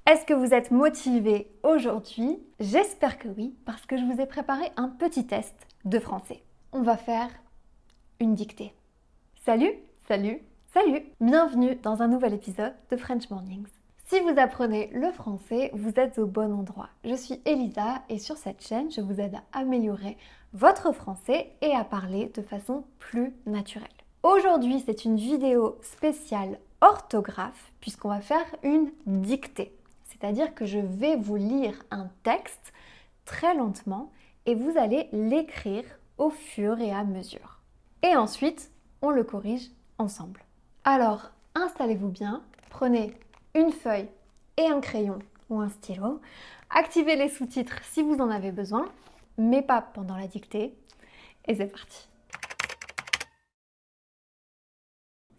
Est-ce que vous êtes motivé aujourd'hui? J'espère que oui, parce que je vous ai préparé un petit test de français. On va faire une dictée. Salut, salut, salut! Bienvenue dans un nouvel épisode de French Mornings. Si vous apprenez le français, vous êtes au bon endroit. Je suis Elisa et sur cette chaîne, je vous aide à améliorer votre français et à parler de façon plus naturelle. Aujourd'hui, c'est une vidéo spéciale orthographe puisqu'on va faire une dictée. C'est-à-dire que je vais vous lire un texte très lentement et vous allez l'écrire au fur et à mesure. Et ensuite, on le corrige ensemble. Alors, installez-vous bien, prenez une feuille et un crayon ou un stylo, activez les sous-titres si vous en avez besoin, mais pas pendant la dictée, et c'est parti.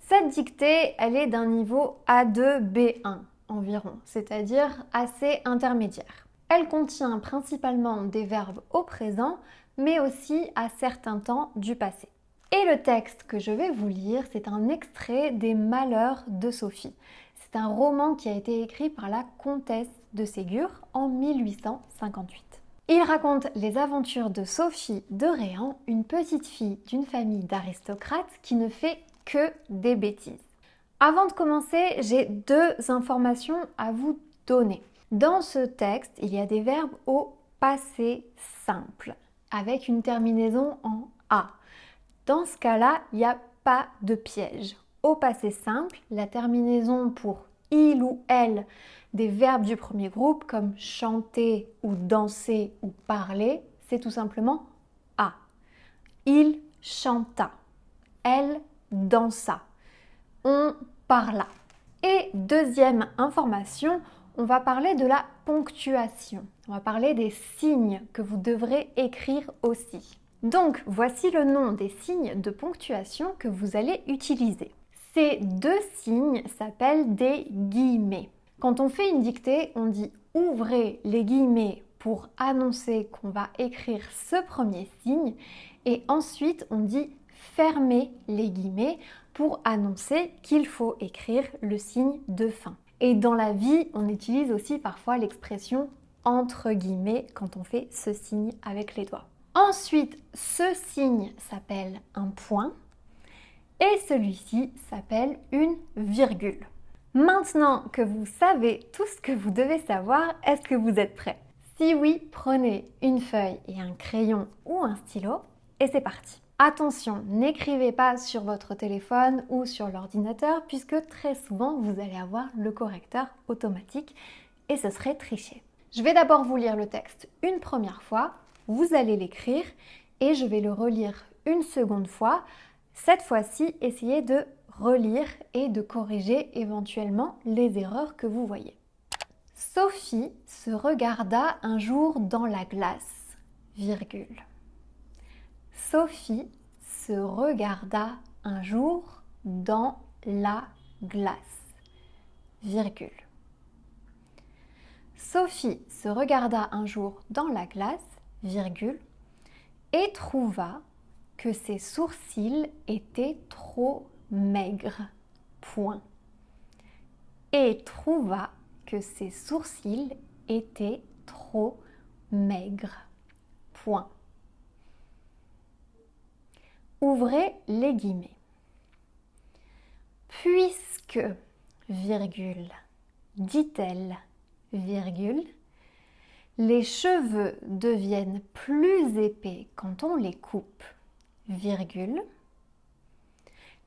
Cette dictée, elle est d'un niveau A2-B1 environ, c'est-à-dire assez intermédiaire. Elle contient principalement des verbes au présent, mais aussi à certains temps du passé. Et le texte que je vais vous lire, c'est un extrait des Malheurs de Sophie. C'est un roman qui a été écrit par la comtesse de Ségur en 1858. Il raconte les aventures de Sophie de Réan, une petite fille d'une famille d'aristocrates qui ne fait que des bêtises. Avant de commencer, j'ai deux informations à vous donner. Dans ce texte, il y a des verbes au passé simple, avec une terminaison en A. Dans ce cas-là, il n'y a pas de piège. Au passé simple, la terminaison pour il ou elle des verbes du premier groupe comme chanter ou danser ou parler, c'est tout simplement A. Il chanta. Elle dansa. On parla. Et deuxième information, on va parler de la ponctuation. On va parler des signes que vous devrez écrire aussi. Donc, voici le nom des signes de ponctuation que vous allez utiliser. Ces deux signes s'appellent des guillemets. Quand on fait une dictée, on dit ouvrez les guillemets pour annoncer qu'on va écrire ce premier signe et ensuite on dit fermez les guillemets pour annoncer qu'il faut écrire le signe de fin. Et dans la vie, on utilise aussi parfois l'expression entre guillemets quand on fait ce signe avec les doigts. Ensuite, ce signe s'appelle un point et celui-ci s'appelle une virgule. Maintenant que vous savez tout ce que vous devez savoir, est-ce que vous êtes prêts? Si oui, prenez une feuille et un crayon ou un stylo et c'est parti. Attention, n'écrivez pas sur votre téléphone ou sur l'ordinateur puisque très souvent vous allez avoir le correcteur automatique et ce serait tricher. Je vais d'abord vous lire le texte une première fois, vous allez l'écrire et je vais le relire une seconde fois. Cette fois-ci, essayez de relire et de corriger éventuellement les erreurs que vous voyez. Sophie se regarda un jour dans la glace, virgule. Sophie se regarda un jour dans la glace, virgule. Sophie se regarda un jour dans la glace, virgule, et trouva que ses sourcils étaient trop maigres, point. Et trouva que ses sourcils étaient trop maigres, point. Ouvrez les guillemets. Puisque, virgule, dit-elle, virgule, les cheveux deviennent plus épais quand on les coupe, virgule,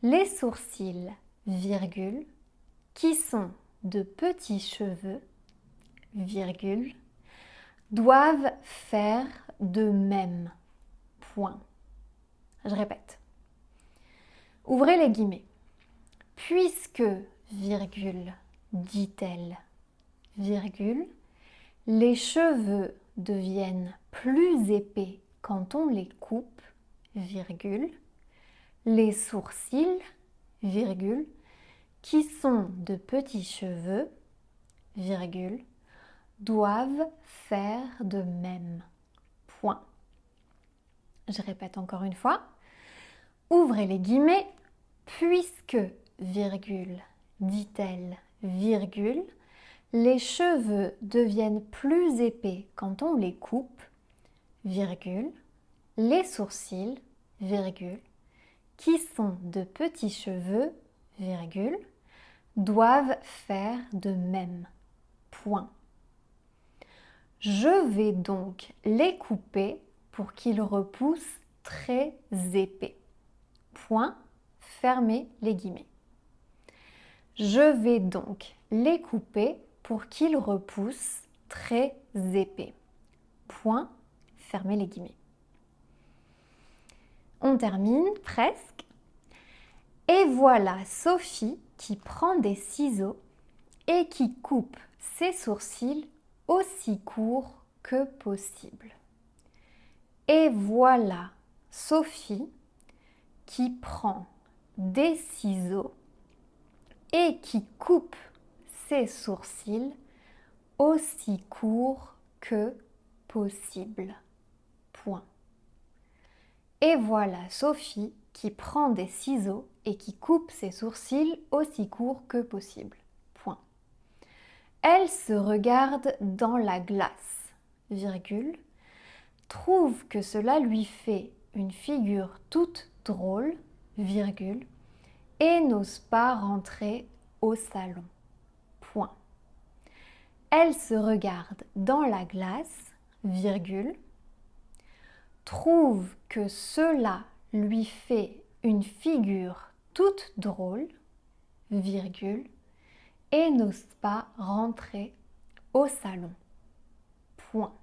les sourcils, virgule, qui sont de petits cheveux, virgule, doivent faire de même, point. Je répète. Ouvrez les guillemets. Puisque, virgule, dit-elle, virgule, les cheveux deviennent plus épais quand on les coupe, virgule, les sourcils, virgule, qui sont de petits cheveux, virgule, doivent faire de même, point. Je répète encore une fois. Ouvrez les guillemets. Puisque, virgule, dit-elle, virgule, Les cheveux deviennent plus épais quand on les coupe, virgule, les sourcils, virgule, qui sont de petits cheveux, virgule, doivent faire de même. Point. Je vais donc les couper pour qu'ils repoussent très épais. Point. Fermez les guillemets. Je vais donc les couper pour qu'ils repoussent très épais. Point. Fermez les guillemets. On termine presque. Et voilà Sophie qui prend des ciseaux et qui coupe ses sourcils aussi courts que possible. Et voilà Sophie qui prend des ciseaux et qui coupe ses sourcils aussi courts que possible. Point. Et voilà Sophie qui prend des ciseaux et qui coupe ses sourcils aussi courts que possible. Point. Elle se regarde dans la glace, virgule, trouve que cela lui fait une figure toute drôle, virgule, et n'ose pas rentrer au salon. Point. Elle se regarde dans la glace, virgule, trouve que cela lui fait une figure toute drôle, virgule, et n'ose pas rentrer au salon. Point.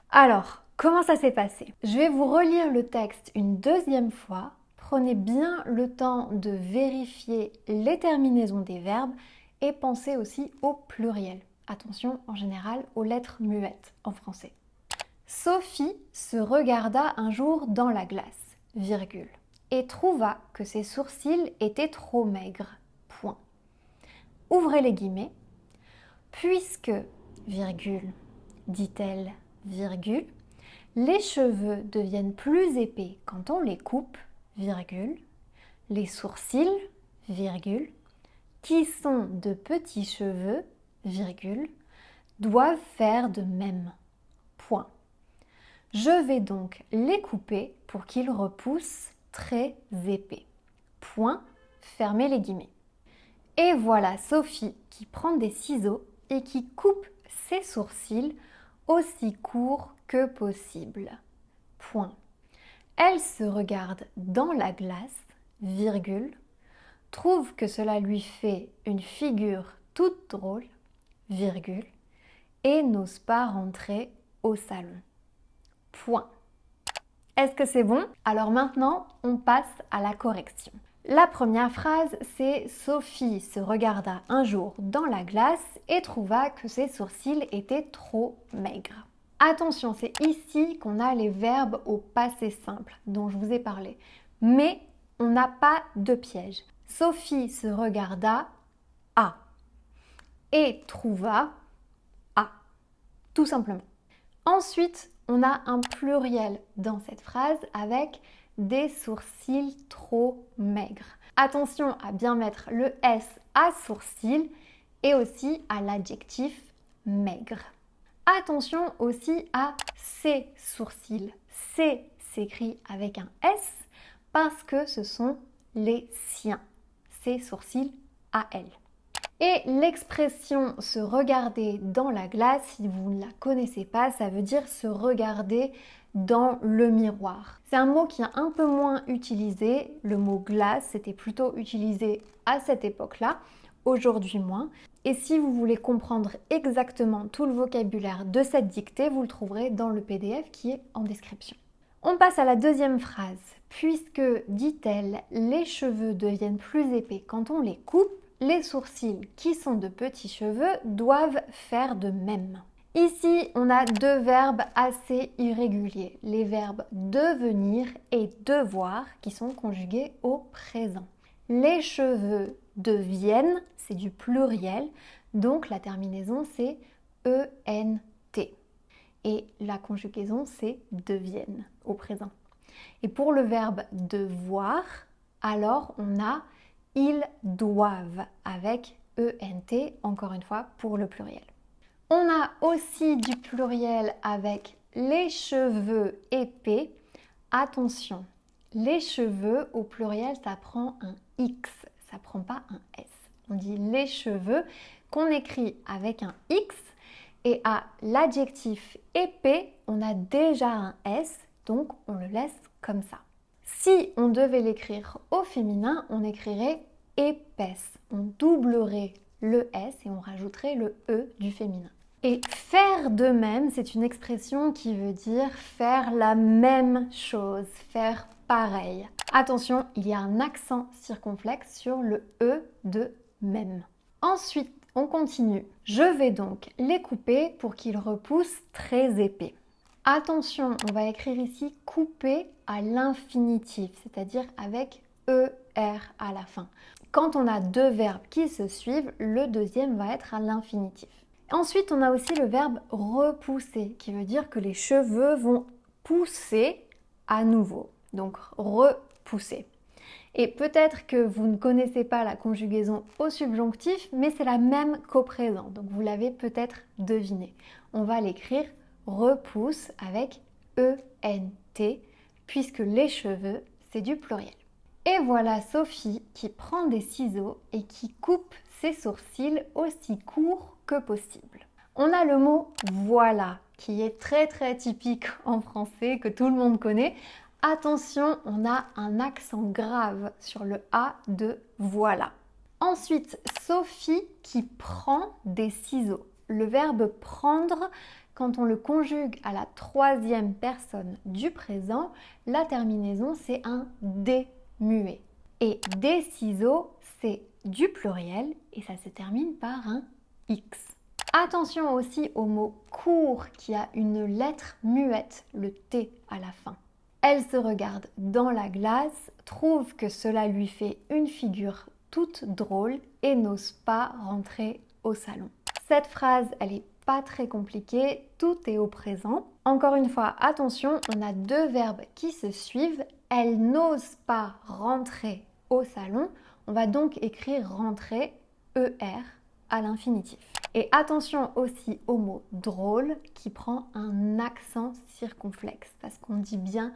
Alors, comment ça s'est passé? Je vais vous relire le texte une deuxième fois. Prenez bien le temps de vérifier les terminaisons des verbes et pensez aussi au pluriel. Attention en général aux lettres muettes en français. Sophie se regarda un jour dans la glace, virgule, et trouva que ses sourcils étaient trop maigres. Point. Ouvrez les guillemets. Puisque, virgule, dit-elle, virgule, les cheveux deviennent plus épais quand on les coupe, virgule, les sourcils, virgule, qui sont de petits cheveux, virgule, doivent faire de même. Point. Je vais donc les couper pour qu'ils repoussent très épais. Point. Fermez les guillemets. Et voilà Sophie qui prend des ciseaux et qui coupe ses sourcils aussi courts que possible. Point. Elle se regarde dans la glace, virgule, trouve que cela lui fait une figure toute drôle, virgule, et n'ose pas rentrer au salon. Point. Est-ce que c'est bon? Alors maintenant, on passe à la correction. La première phrase, c'est Sophie se regarda un jour dans la glace et trouva que ses sourcils étaient trop maigres. Attention, c'est ici qu'on a les verbes au passé simple dont je vous ai parlé. Mais on n'a pas de piège. Sophie se regarda à et trouva à, tout simplement. Ensuite, on a un pluriel dans cette phrase avec des sourcils trop maigres. Attention à bien mettre le S à sourcils et aussi à l'adjectif maigre. Attention aussi à ses sourcils. C'est s'écrit avec un S parce que ce sont les siens. Ses sourcils à elle. Et l'expression se regarder dans la glace, si vous ne la connaissez pas, ça veut dire se regarder dans le miroir. C'est un mot qui est un peu moins utilisé. Le mot glace, c'était plutôt utilisé à cette époque-là, aujourd'hui moins. Et si vous voulez comprendre exactement tout le vocabulaire de cette dictée, vous le trouverez dans le PDF qui est en description. On passe à la deuxième phrase. Puisque, dit-elle, les cheveux deviennent plus épais quand on les coupe, les sourcils qui sont de petits cheveux doivent faire de même. Ici, on a deux verbes assez irréguliers, les verbes devenir et devoir qui sont conjugués au présent. Les cheveux deviennent, c'est du pluriel, donc la terminaison c'est ENT. Et la conjugaison c'est deviennent au présent. Et pour le verbe devoir, alors on a ils doivent avec ENT, encore une fois pour le pluriel. On a aussi du pluriel avec les cheveux épais. Attention, les cheveux au pluriel ça prend un X, ça prend pas un S. On dit les cheveux qu'on écrit avec un X et à l'adjectif épais, on a déjà un S, donc on le laisse comme ça. Si on devait l'écrire au féminin, on écrirait épaisse. On doublerait le S et on rajouterait le E du féminin. Et faire de même, c'est une expression qui veut dire faire la même chose, faire pareil. Attention, il y a un accent circonflexe sur le E de même. Ensuite, on continue. Je vais donc les couper pour qu'ils repoussent très épais. Attention, on va écrire ici couper à l'infinitif, c'est-à-dire avec ER à la fin. Quand on a deux verbes qui se suivent, le deuxième va être à l'infinitif. Ensuite, on a aussi le verbe repousser, qui veut dire que les cheveux vont pousser à nouveau. Donc, repousser. Et peut-être que vous ne connaissez pas la conjugaison au subjonctif, mais c'est la même qu'au présent. Donc, vous l'avez peut-être deviné. On va l'écrire repousse avec ENT, puisque les cheveux, c'est du pluriel. Et voilà Sophie qui prend des ciseaux et qui coupe ses sourcils aussi courts que possible. On a le mot voilà qui est très typique en français, que tout le monde connaît. Attention, on a un accent grave sur le A de voilà. Ensuite, Sophie qui prend des ciseaux. Le verbe prendre, quand on le conjugue à la troisième personne du présent, la terminaison c'est un D muet. Et des ciseaux, c'est du pluriel et ça se termine par un X. Attention aussi au mot court qui a une lettre muette, le T à la fin. Elle se regarde dans la glace, trouve que cela lui fait une figure toute drôle et n'ose pas rentrer au salon. Cette phrase, elle est pas très compliquée, tout est au présent. Encore une fois, attention, on a deux verbes qui se suivent. Elle n'ose pas rentrer au salon. On va donc écrire rentrer, ER, à l'infinitif. Et attention aussi au mot drôle qui prend un accent circonflexe parce qu'on dit bien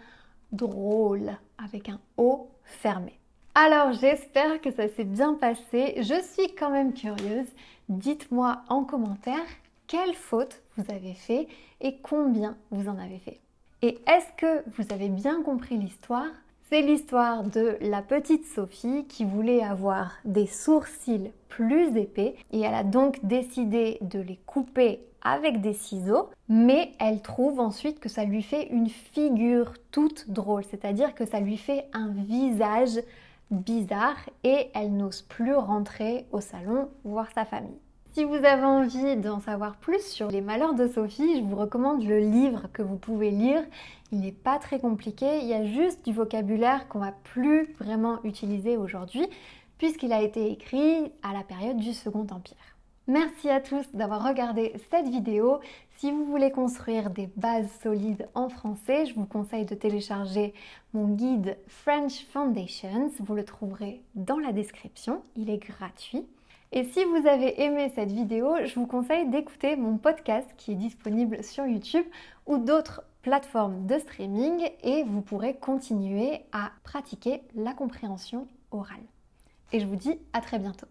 drôle avec un O fermé. Alors j'espère que ça s'est bien passé. Je suis quand même curieuse. Dites-moi en commentaire quelle faute vous avez fait et combien vous en avez fait. Et est-ce que vous avez bien compris l'histoire ? C'est l'histoire de la petite Sophie qui voulait avoir des sourcils plus épais et elle a donc décidé de les couper avec des ciseaux, mais elle trouve ensuite que ça lui fait une figure toute drôle, c'est-à-dire que ça lui fait un visage bizarre et elle n'ose plus rentrer au salon voir sa famille. Si vous avez envie d'en savoir plus sur les malheurs de Sophie, je vous recommande le livre que vous pouvez lire. Il n'est pas très compliqué, il y a juste du vocabulaire qu'on va plus vraiment utiliser aujourd'hui puisqu'il a été écrit à la période du Second Empire. Merci à tous d'avoir regardé cette vidéo. Si vous voulez construire des bases solides en français, je vous conseille de télécharger mon guide French Foundations. Vous le trouverez dans la description, il est gratuit. Et si vous avez aimé cette vidéo, je vous conseille d'écouter mon podcast qui est disponible sur YouTube ou d'autres plateformes de streaming et vous pourrez continuer à pratiquer la compréhension orale. Et je vous dis à très bientôt.